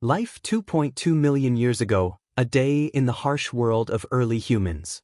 Life 2.2 million years ago, a day in the harsh world of early humans.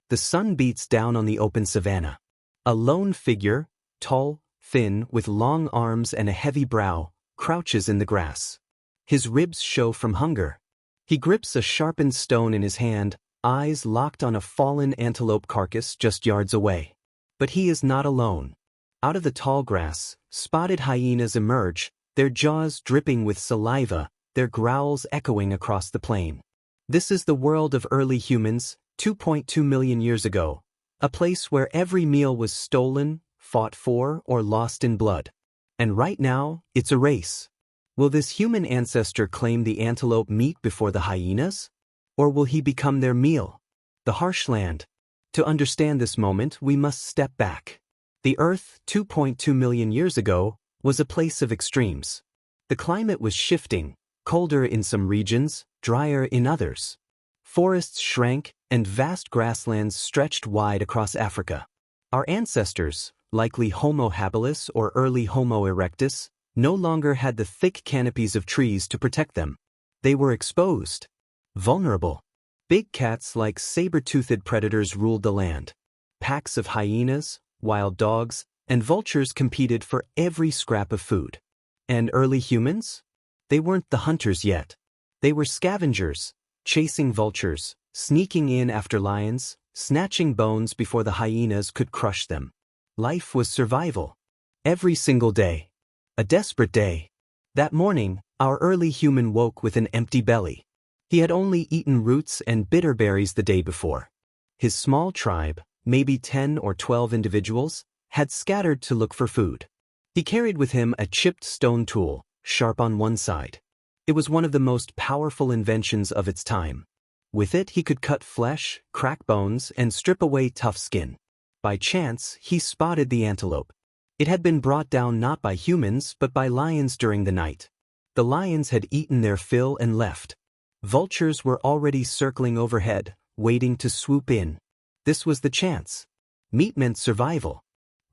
The sun beats down on the open savanna. A lone figure, tall, thin, with long arms and a heavy brow, crouches in the grass. His ribs show from hunger. He grips a sharpened stone in his hand, eyes locked on a fallen antelope carcass just yards away. But he is not alone. Out of the tall grass, spotted hyenas emerge, their jaws dripping with saliva, their growls echoing across the plain. This is the world of early humans, 2.2 million years ago, a place where every meal was stolen, fought for, or lost in blood. And right now, it's a race. Will this human ancestor claim the antelope meat before the hyenas? Or will he become their meal? The harsh land. To understand this moment, we must step back. The Earth, 2.2 million years ago, was a place of extremes. The climate was shifting, colder in some regions, drier in others. Forests shrank, and vast grasslands stretched wide across Africa. Our ancestors, likely Homo habilis or early Homo erectus, no longer had the thick canopies of trees to protect them. They were exposed, vulnerable. Big cats like saber-toothed predators ruled the land. Packs of hyenas, wild dogs, and vultures competed for every scrap of food. And early humans? They weren't the hunters yet. They were scavengers, chasing vultures, sneaking in after lions, snatching bones before the hyenas could crush them. Life was survival. Every single day. A desperate day. That morning, our early human woke with an empty belly. He had only eaten roots and bitter berries the day before. His small tribe, maybe 10 or 12 individuals, had scattered to look for food. He carried with him a chipped stone tool, sharp on one side. It was one of the most powerful inventions of its time. With it he could cut flesh, crack bones, and strip away tough skin. By chance, he spotted the antelope. It had been brought down not by humans but by lions during the night. The lions had eaten their fill and left. Vultures were already circling overhead, waiting to swoop in. This was the chance. Meat meant survival.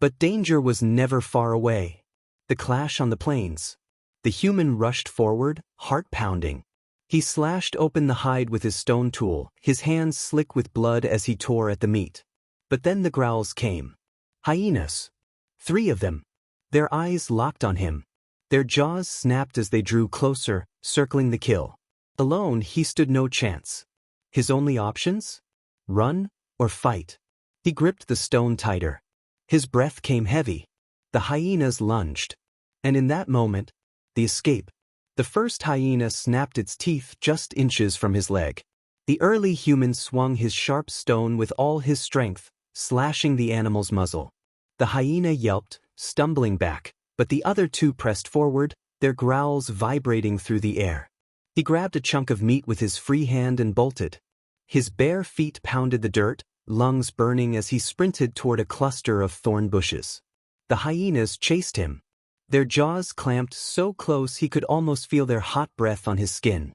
But danger was never far away. The clash on the plains. The human rushed forward, heart pounding. He slashed open the hide with his stone tool, his hands slick with blood as he tore at the meat. But then the growls came. Hyenas. 3 of them. Their eyes locked on him. Their jaws snapped as they drew closer, circling the kill. Alone, he stood no chance. His only options? Run or fight. He gripped the stone tighter. His breath came heavy. The hyenas lunged. And in that moment, the escape. The first hyena snapped its teeth just inches from his leg. The early human swung his sharp stone with all his strength, slashing the animal's muzzle. The hyena yelped, stumbling back, but the other 2 pressed forward, their growls vibrating through the air. He grabbed a chunk of meat with his free hand and bolted. His bare feet pounded the dirt, lungs burning as he sprinted toward a cluster of thorn bushes. The hyenas chased him. Their jaws clamped so close he could almost feel their hot breath on his skin.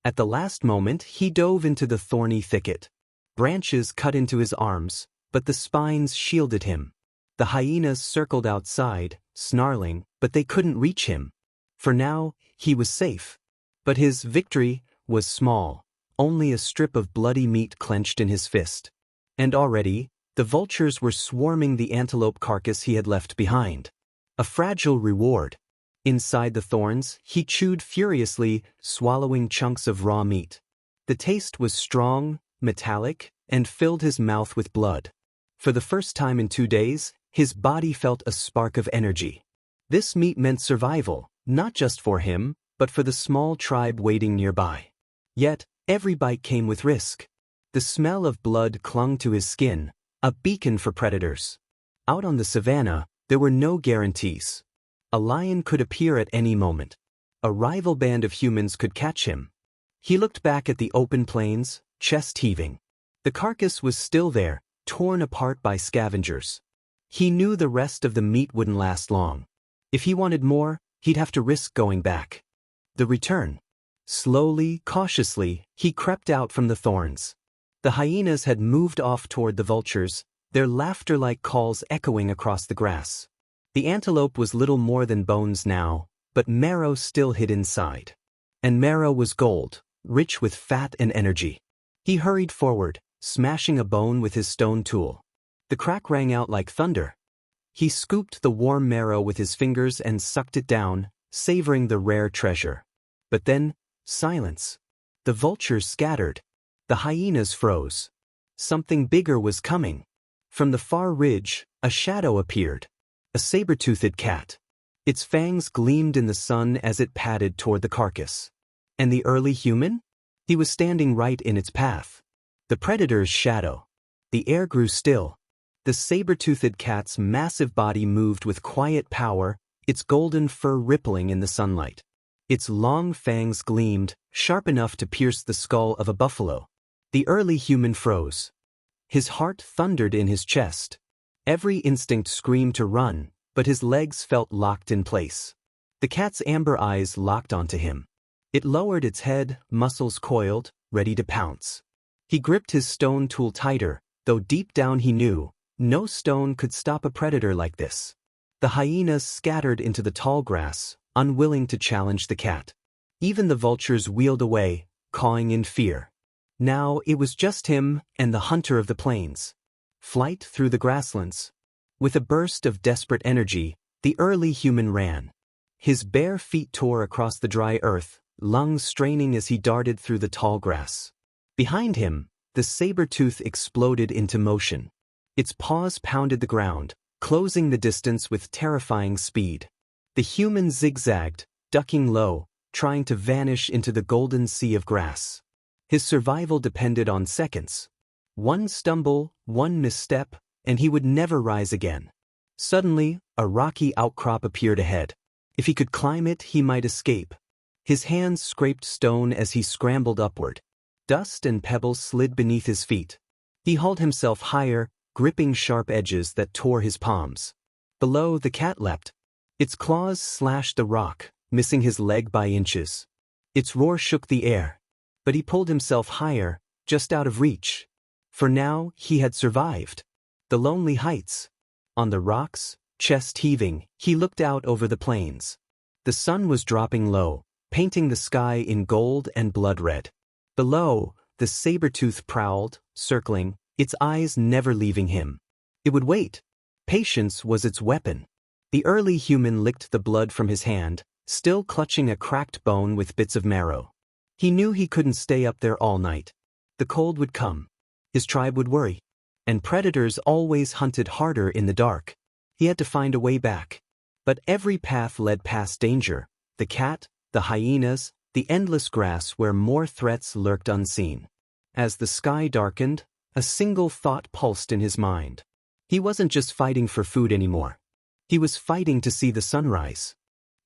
At the last moment, he dove into the thorny thicket. Branches cut into his arms, but the spines shielded him. The hyenas circled outside, snarling, but they couldn't reach him. For now, he was safe. But his victory was small, only a strip of bloody meat clenched in his fist. And already, the vultures were swarming the antelope carcass he had left behind. A fragile reward. Inside the thorns, he chewed furiously, swallowing chunks of raw meat. The taste was strong, metallic, and filled his mouth with blood. For the first time in 2 days, his body felt a spark of energy. This meat meant survival, not just for him, but for the small tribe waiting nearby. Yet, every bite came with risk. The smell of blood clung to his skin, a beacon for predators. Out on the savanna, there were no guarantees. A lion could appear at any moment. A rival band of humans could catch him. He looked back at the open plains, chest heaving. The carcass was still there, torn apart by scavengers. He knew the rest of the meat wouldn't last long. If he wanted more, he'd have to risk going back. The return. Slowly, cautiously, he crept out from the thorns. The hyenas had moved off toward the vultures, their laughter-like calls echoing across the grass. The antelope was little more than bones now, but marrow still hid inside. and marrow was gold, rich with fat and energy. He hurried forward, smashing a bone with his stone tool. The crack rang out like thunder. He scooped the warm marrow with his fingers and sucked it down, savoring the rare treasure. But then, silence. The vultures scattered. The hyenas froze. Something bigger was coming. From the far ridge, a shadow appeared. A saber-toothed cat. Its fangs gleamed in the sun as it padded toward the carcass. And the early human? He was standing right in its path. The predator's shadow. The air grew still. The saber-toothed cat's massive body moved with quiet power, its golden fur rippling in the sunlight. Its long fangs gleamed, sharp enough to pierce the skull of a buffalo. The early human froze. His heart thundered in his chest. Every instinct screamed to run, but his legs felt locked in place. The cat's amber eyes locked onto him. It lowered its head, muscles coiled, ready to pounce. He gripped his stone tool tighter, though deep down he knew, no stone could stop a predator like this. The hyenas scattered into the tall grass, unwilling to challenge the cat. Even the vultures wheeled away, cawing in fear. Now it was just him and the hunter of the plains. Flight through the grasslands. With a burst of desperate energy, the early human ran. His bare feet tore across the dry earth, lungs straining as he darted through the tall grass. Behind him, the saber-tooth exploded into motion. Its paws pounded the ground, closing the distance with terrifying speed. The human zigzagged, ducking low, trying to vanish into the golden sea of grass. His survival depended on seconds. One stumble, one misstep, and he would never rise again. Suddenly, a rocky outcrop appeared ahead. If he could climb it, he might escape. His hands scraped stone as he scrambled upward. Dust and pebbles slid beneath his feet. He hauled himself higher, gripping sharp edges that tore his palms. Below, the cat leapt. Its claws slashed the rock, missing his leg by inches. Its roar shook the air. But he pulled himself higher, just out of reach. For now, he had survived. The lonely heights. On the rocks, chest heaving, he looked out over the plains. The sun was dropping low, painting the sky in gold and blood red. Below, the saber-tooth prowled, circling, its eyes never leaving him. It would wait. Patience was its weapon. The early human licked the blood from his hand, still clutching a cracked bone with bits of marrow. He knew he couldn't stay up there all night. The cold would come. His tribe would worry. And predators always hunted harder in the dark. He had to find a way back. But every path led past danger. The cat, the hyenas, the endless grass where more threats lurked unseen. As the sky darkened, a single thought pulsed in his mind. He wasn't just fighting for food anymore. He was fighting to see the sunrise.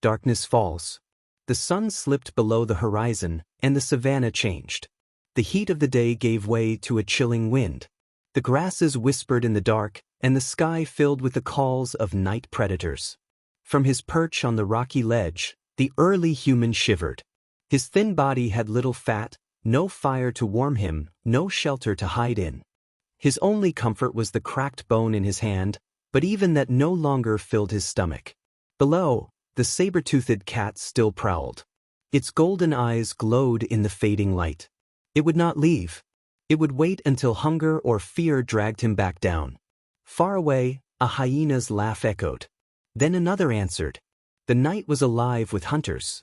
Darkness falls. The sun slipped below the horizon, and the savanna changed. The heat of the day gave way to a chilling wind. The grasses whispered in the dark, and the sky filled with the calls of night predators. From his perch on the rocky ledge, the early human shivered. His thin body had little fat, no fire to warm him, no shelter to hide in. His only comfort was the cracked bone in his hand, but even that no longer filled his stomach. Below, the saber-toothed cat still prowled. Its golden eyes glowed in the fading light. It would not leave. It would wait until hunger or fear dragged him back down. Far away, a hyena's laugh echoed. Then another answered. The night was alive with hunters.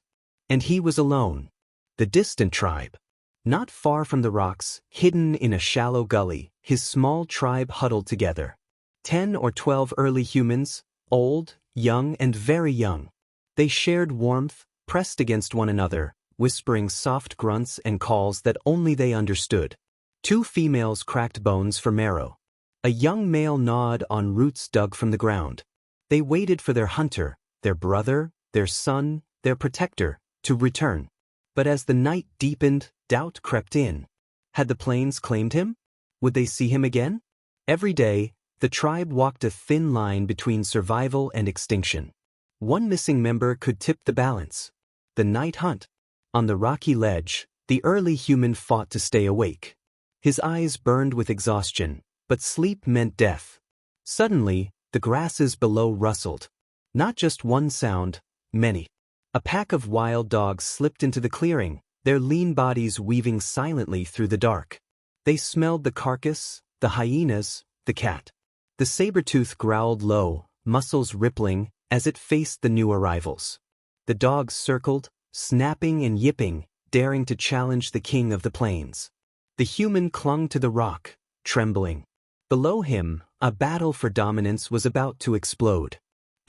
And he was alone. The distant tribe. Not far from the rocks, hidden in a shallow gully, his small tribe huddled together. 10 or 12 early humans, old, young, and very young. They shared warmth, pressed against one another, whispering soft grunts and calls that only they understood. 2 females cracked bones for marrow. A young male gnawed on roots dug from the ground. They waited for their hunter, their brother, their son, their protector, to return. But as the night deepened, doubt crept in. Had the plains claimed him? Would they see him again? Every day, the tribe walked a thin line between survival and extinction. One missing member could tip the balance. The night hunt. On the rocky ledge, the early human fought to stay awake. His eyes burned with exhaustion, but sleep meant death. Suddenly, the grasses below rustled. Not just one sound, many. A pack of wild dogs slipped into the clearing, their lean bodies weaving silently through the dark. They smelled the carcass, the hyenas, the cat. The saber-toothed growled low, muscles rippling, as it faced the new arrivals. The dogs circled, snapping and yipping, daring to challenge the king of the plains. The human clung to the rock, trembling. Below him, a battle for dominance was about to explode.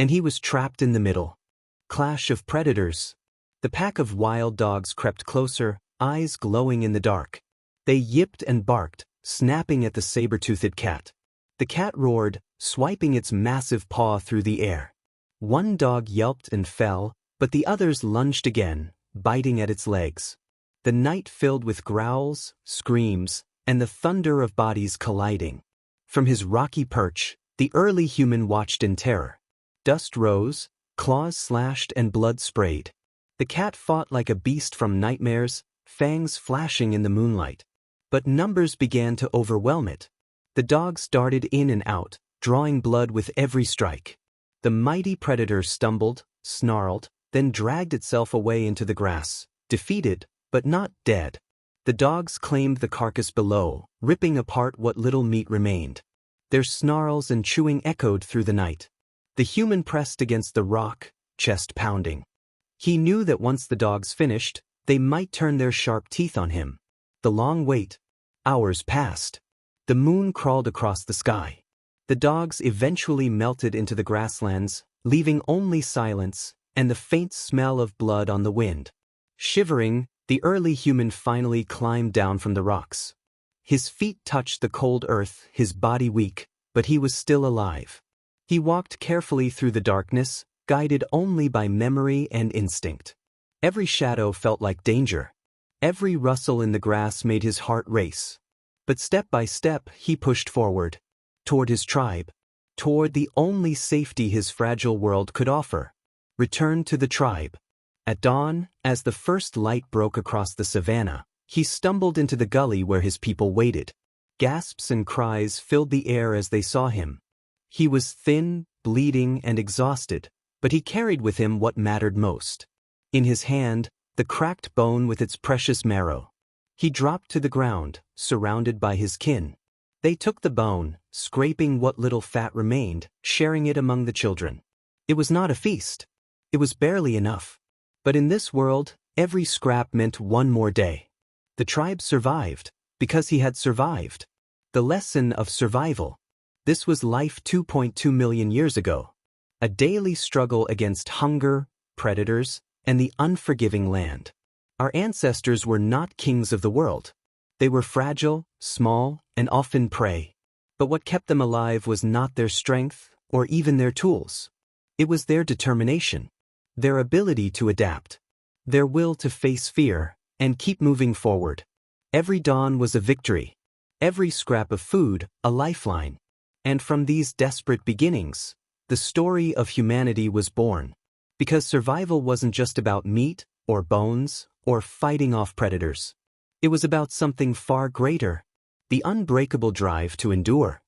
And he was trapped in the middle. Clash of predators. The pack of wild dogs crept closer, eyes glowing in the dark. They yipped and barked, snapping at the saber-toothed cat. The cat roared, swiping its massive paw through the air. One dog yelped and fell, but the others lunged again, biting at its legs. The night filled with growls, screams, and the thunder of bodies colliding. From his rocky perch, the early human watched in terror. Dust rose, claws slashed and blood sprayed. The cat fought like a beast from nightmares, fangs flashing in the moonlight. But numbers began to overwhelm it. The dogs darted in and out, drawing blood with every strike. The mighty predator stumbled, snarled, then dragged itself away into the grass, defeated, but not dead. The dogs claimed the carcass below, ripping apart what little meat remained. Their snarls and chewing echoed through the night. The human pressed against the rock, chest pounding. He knew that once the dogs finished, they might turn their sharp teeth on him. The long wait. Hours passed. The moon crawled across the sky. The dogs eventually melted into the grasslands, leaving only silence and the faint smell of blood on the wind. Shivering, the early human finally climbed down from the rocks. His feet touched the cold earth, his body weak, but he was still alive. He walked carefully through the darkness, guided only by memory and instinct. Every shadow felt like danger. Every rustle in the grass made his heart race. But step by step, he pushed forward. Toward his tribe. Toward the only safety his fragile world could offer. Return to the tribe. At dawn, as the first light broke across the savanna, he stumbled into the gully where his people waited. Gasps and cries filled the air as they saw him. He was thin, bleeding, and exhausted, but he carried with him what mattered most. In his hand, the cracked bone with its precious marrow. He dropped to the ground, surrounded by his kin. They took the bone, scraping what little fat remained, sharing it among the children. It was not a feast. It was barely enough. But in this world, every scrap meant one more day. The tribe survived, because he had survived. The lesson of survival. This was life 2.2 million years ago. A daily struggle against hunger, predators, and the unforgiving land. Our ancestors were not kings of the world. They were fragile, small, and often prey. But what kept them alive was not their strength, or even their tools. It was their determination. Their ability to adapt. Their will to face fear, and keep moving forward. Every dawn was a victory. Every scrap of food, a lifeline. And from these desperate beginnings, the story of humanity was born. Because survival wasn't just about meat, or bones, or fighting off predators. It was about something far greater. The unbreakable drive to endure.